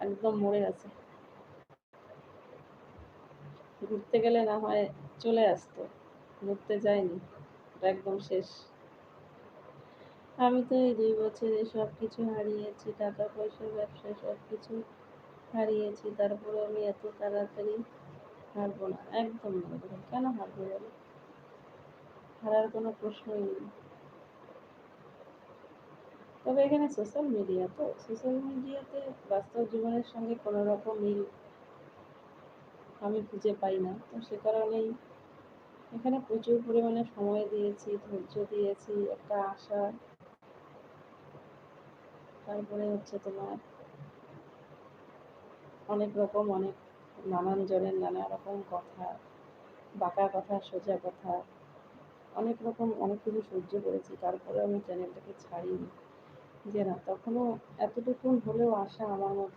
একদম মরে আছে। ঘুরতে গেলে না হয় চলে আসতো, ঘুরতে যায়নি, ওটা একদম শেষ। আমি তো এই 2 বছরে সব কিছু হারিয়েছি, টাকা পয়সা, ব্যবসা সব কিছু হারিয়েছি, তারপরে আমি এত তাড়াতাড়ি হারবো না, একদম না। দেখুন, কেন হারবো বলো? হারার কোনো প্রশ্নই নেই। তবে এখানে সোশ্যাল মিডিয়াতে বাস্তব জীবনের সঙ্গে কোনো রকম মিল আমি খুঁজে পাই না। তো সে কারণেই এখানে প্রচুর পরিমাণে সময় দিয়েছি, ধৈর্য দিয়েছি, একটা আশা, তারপরে হচ্ছে তোমার অনেক রকম অনেক নানান জনের নানা রকম কথা, বাঁকা কথা, সোজা কথা, অনেক রকম অনেক কিছু সহ্য করেছি, তারপরে আমি চ্যানেলটাকে ছাড়িনি। যে না, তখনও এতটুকুন হলেও আশা আমার মধ্যে